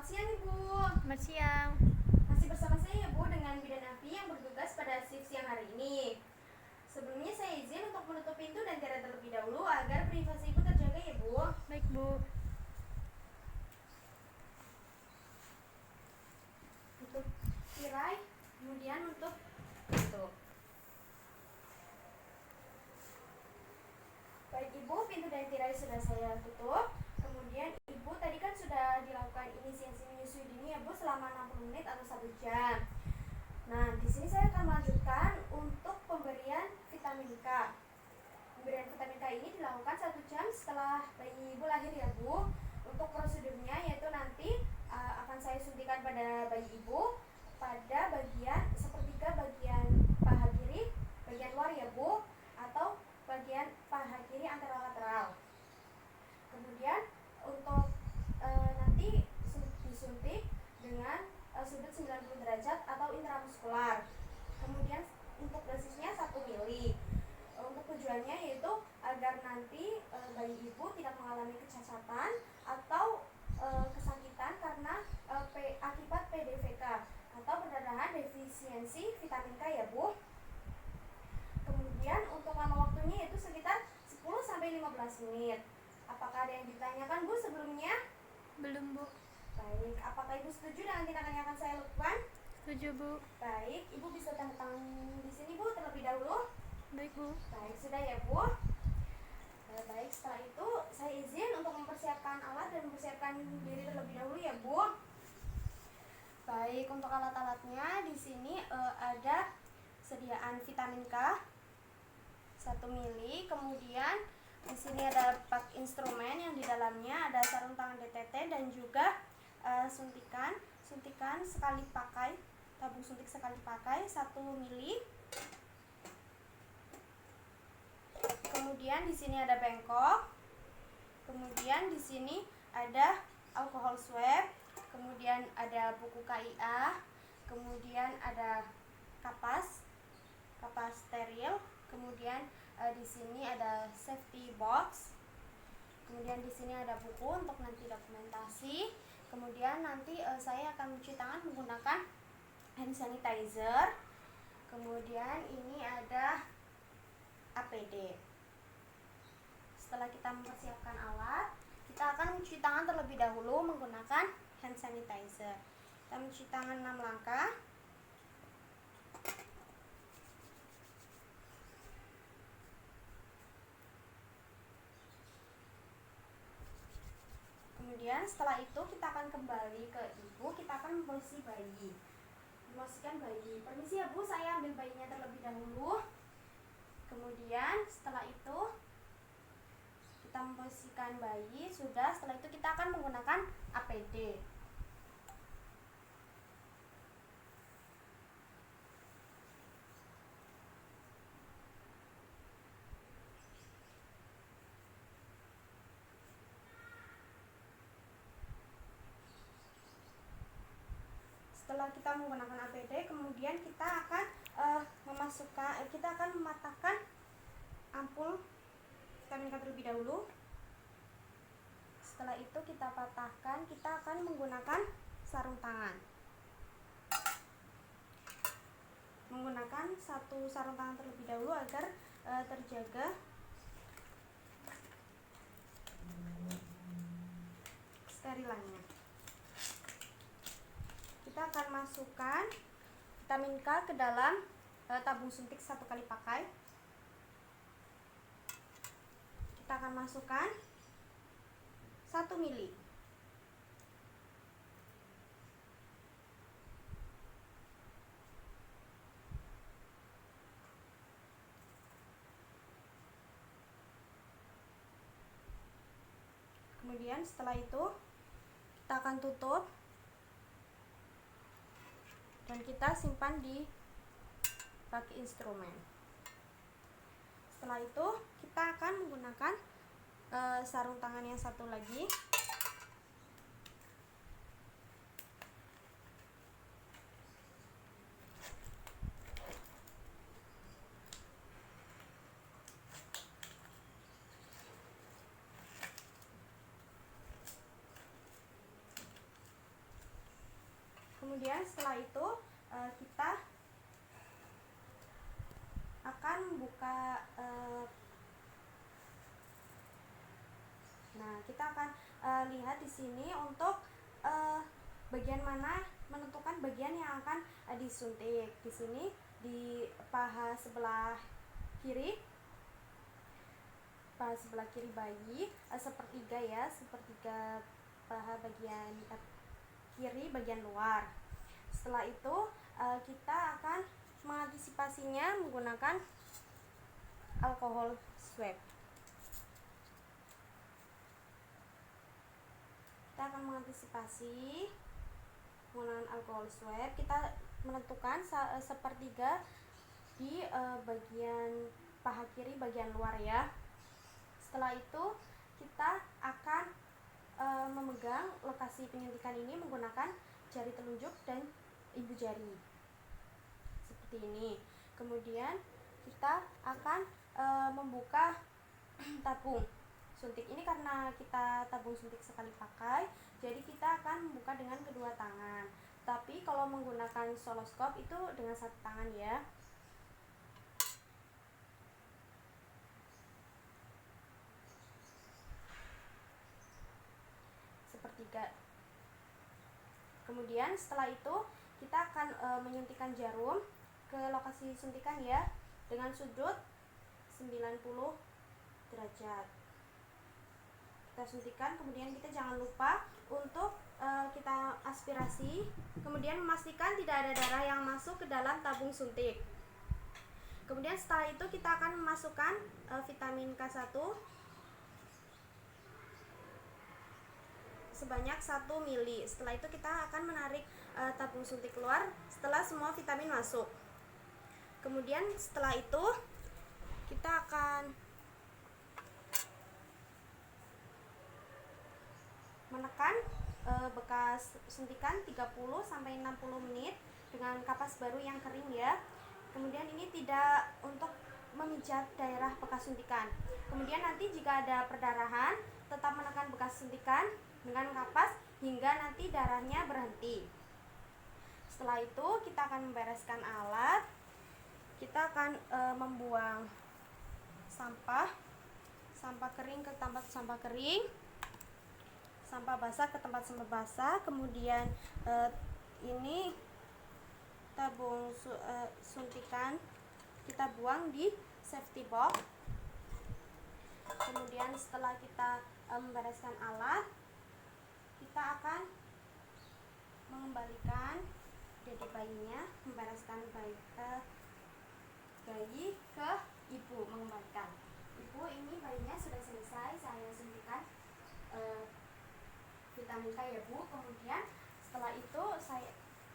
Selamat siang Ibu. Selamat siang. Masih bersama saya ya Bu dengan Bidan Afi yang bertugas pada shift siang hari ini. Sebelumnya saya izin untuk menutup pintu dan tirai terlebih dahulu agar privasi Ibu terjaga ya Bu. Baik, Bu. Tutup tirai, kemudian nutup pintu. Baik Ibu, pintu dan tirai sudah saya tutup. Kemudian Ibu tadi kan sudah dilakukan inisiasi menyusui dini ya Bu selama 60 menit atau 1 jam. Nah, di sini saya akan melanjutkan untuk pemberian vitamin K. Pemberian vitamin K ini dilakukan 1 jam setelah bayi Ibu lahir ya Bu. Untuk prosedurnya yaitu nanti akan saya suntikan pada bayi Ibu pada bagian sepertiga bagian paha kiri, bagian luar ya Bu, atau bagian paha kiri anterolateral. Kemudian untuk nanti disuntik dengan sudut 90 derajat atau intramuskular. Kemudian untuk dosisnya 1 mili. Untuk tujuannya yaitu agar nanti bayi Ibu tidak mengalami kecacatan atau kesakitan karena akibat PDVK atau perdarahan defisiensi vitamin K ya Bu. Kemudian untuk lama waktunya yaitu sekitar 10-15 menit. Apakah ada yang ditanyakan Bu sebelumnya? Belum, Bu. Baik, apakah Ibu setuju dengan tindakan yang akan saya lakukan? Setuju, Bu. Baik, Ibu bisa tanda tangan di sini Bu terlebih dahulu. Baik, Bu. Baik, sudah ya Bu. Baik, setelah itu saya izin untuk mempersiapkan alat dan mempersiapkan diri terlebih dahulu ya Bu. Baik, untuk alat-alatnya di sini ada sediaan vitamin K 1 mili, kemudian di sini ada pak instrumen yang di dalamnya ada sarung tangan DTT dan juga suntikan sekali pakai, tabung suntik sekali pakai 1 mili. Kemudian di sini ada bengkok. Kemudian di sini ada alkohol swab. Kemudian ada buku KIA. Kemudian ada kapas steril. Kemudian di sini ada safety box. Kemudian di sini ada buku untuk nanti dokumentasi. Kemudian nanti saya akan mencuci tangan menggunakan hand sanitizer. Kemudian ini ada APD. Setelah kita mempersiapkan alat, kita akan mencuci tangan terlebih dahulu menggunakan hand sanitizer. Kita mencuci tangan 6 langkah. Kemudian setelah itu kita akan kembali ke Ibu, kita akan memposisi bayi. Memposisikan bayi. Permisi ya Bu, saya ambil bayinya terlebih dahulu. Kemudian setelah itu kita memposisikan bayi, sudah. Setelah itu kita akan menggunakan APD. Setelah kita menggunakan APD, kemudian kita akan mematahkan ampul vitamin K terlebih dahulu. Setelah itu kita patahkan, kita akan menggunakan sarung tangan. Menggunakan satu sarung tangan terlebih dahulu agar terjaga sterilannya. Kita akan masukkan vitamin K ke dalam tabung suntik 1 kali pakai. Kita akan masukkan 1 mili. Kemudian setelah itu kita akan tutup dan kita simpan di bak instrumen. Setelah itu kita akan menggunakan sarung tangan yang satu lagi. Kemudian setelah itu kita akan buka nah, kita akan lihat di sini untuk bagian mana, menentukan bagian yang akan disuntik. Di sini di paha sebelah kiri, bayi, sepertiga ya, sepertiga paha bagian kiri bagian luar. Setelah itu kita akan mengantisipasinya menggunakan alkohol swab. Kita akan mengantisipasi menggunakan alkohol swab. Kita menentukan sepertiga di bagian paha kiri bagian luar ya. Setelah itu kita akan memegang lokasi penyuntikan ini menggunakan jari telunjuk dan ibu jari seperti ini. Kemudian kita akan membuka tabung suntik ini. Karena kita tabung suntik sekali pakai, jadi kita akan membuka dengan kedua tangan. Tapi kalau menggunakan soloskop itu dengan satu tangan ya. Sepertiga. Kemudian setelah itu kita akan menyuntikkan jarum ke lokasi suntikan ya, dengan sudut 90 derajat. Kita suntikan, kemudian kita jangan lupa untuk kita aspirasi, kemudian memastikan tidak ada darah yang masuk ke dalam tabung suntik. Kemudian setelah itu kita akan memasukkan vitamin K1 sebanyak 1 mili. Setelah itu kita akan menarik tabung suntik keluar setelah semua vitamin masuk. Kemudian setelah itu kita akan menekan bekas suntikan 30-60 menit dengan kapas baru yang kering ya. Kemudian ini tidak untuk memijat daerah bekas suntikan. Kemudian nanti jika ada perdarahan, tetap menekan bekas suntikan dengan kapas hingga nanti darahnya berhenti. Setelah itu kita akan membereskan alat. Kita akan membuang sampah kering ke tempat sampah kering, sampah basah ke tempat sampah basah. Kemudian ini tabung suntikan kita buang di safety box. Kemudian setelah kita membereskan alat, kita akan mengembalikan dede bayinya, membereskan bayi ke ibu, mengembalikan. Ibu, ini bayinya sudah selesai saya suntikan vitamin K ya Bu. Kemudian setelah itu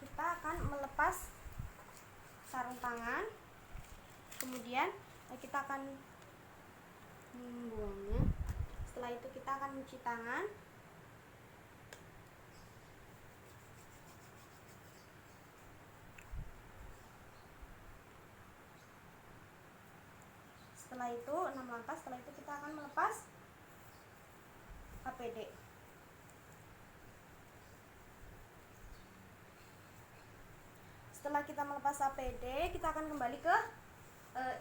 kita akan melepas sarung tangan. Kemudian kita akan membuangnya. Setelah itu kita akan mencuci tangan. Setelah itu 6 langkah. Setelah itu kita akan melepas APD. Setelah kita melepas APD, kita akan kembali ke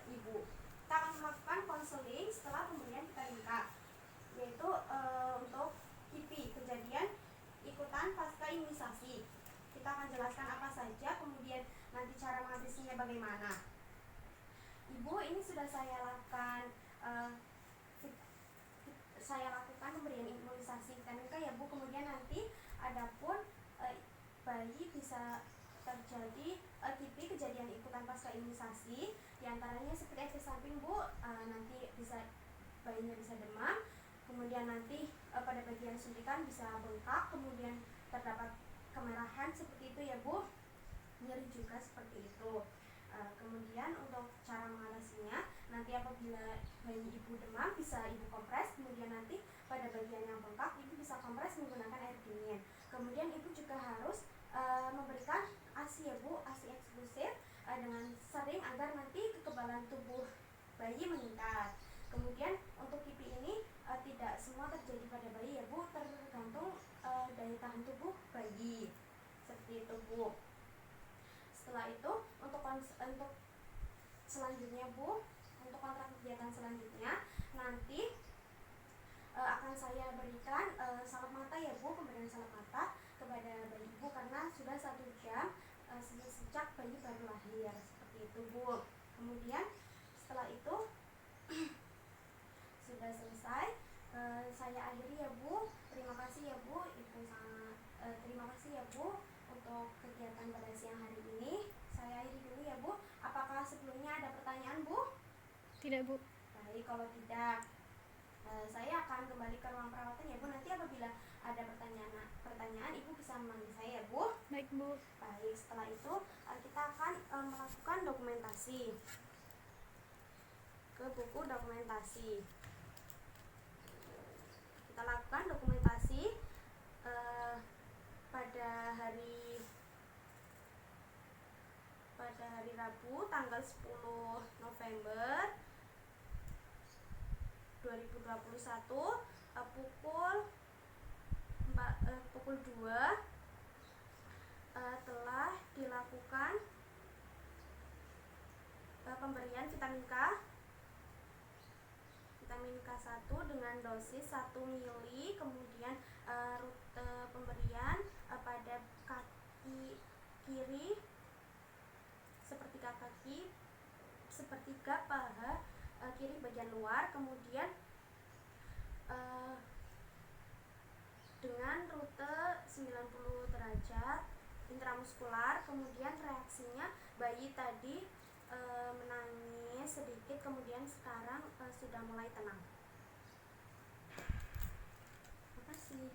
ibu. Kita akan melakukan konseling setelah kemudian kita minta, yaitu untuk KIPI, kejadian ikutan pasca imunisasi. Kita akan jelaskan apa saja, kemudian nanti cara mengatasinya bagaimana. Ibu, ini sudah saya lakukan pemberian imunisasi vitamin K ya Bu. Kemudian nanti adapun bayi bisa terjadi KIPI, kejadian ikutan pasca imunisasi, diantaranya seperti efek samping Bu, nanti bayinya bisa demam, kemudian nanti pada bagian suntikan bisa bengkak, kemudian terdapat kemerahan seperti itu ya Bu, nyeri juga seperti itu. Kemudian untuk cara mengatasinya, nanti apabila bayi ibu demam bisa ibu kompres, kemudian nanti pada bagian yang bengkak ibu bisa kompres menggunakan air dingin. Kemudian ibu juga harus memberikan ASI ya Bu, ASI eksklusif dengan sering agar nanti kekebalan tubuh bayi meningkat. Kemudian untuk KIPI ini tidak semua terjadi pada bayi ya Bu, tergantung daya tahan tubuh bayi seperti itu Bu. Setelah itu untuk selanjutnya Bu, untuk kontrak kegiatan selanjutnya nanti akan saya berikan salep mata ya Bu, pemberian salep mata kepada bayi Ibu karena sudah 1 jam sejak bayi baru lahir, seperti itu Bu. Kemudian setelah itu sudah selesai, saya akhiri ya Bu. Terima kasih ya Bu, Ibu sangat terima kasih ya Bu untuk kegiatan pada siang hari ini. Saya akhiri dulu ya Bu. Apakah sebelumnya ada pertanyaan Bu? Tidak, Bu. Baik, kalau tidak saya akan kembali ke ruang perawatan ya Bu. Nanti apabila ada pertanyaan Ibu bisa memanggil saya ya Bu. Baik, Bu. Baik, setelah itu kita akan melakukan dokumentasi ke buku dokumentasi. Kita lakukan dokumentasi pada hari Rabu tanggal 10 November 2021 pukul 2 telah dilakukan pemberian vitamin K1 dengan dosis 1 mili, kemudian rute pemberian pada kaki kiri sepertiga paha kiri bagian luar, kemudian dengan rute 90 derajat intramuskular. Kemudian reaksinya bayi tadi menangis sedikit, kemudian sekarang sudah mulai tenang. Terima kasih.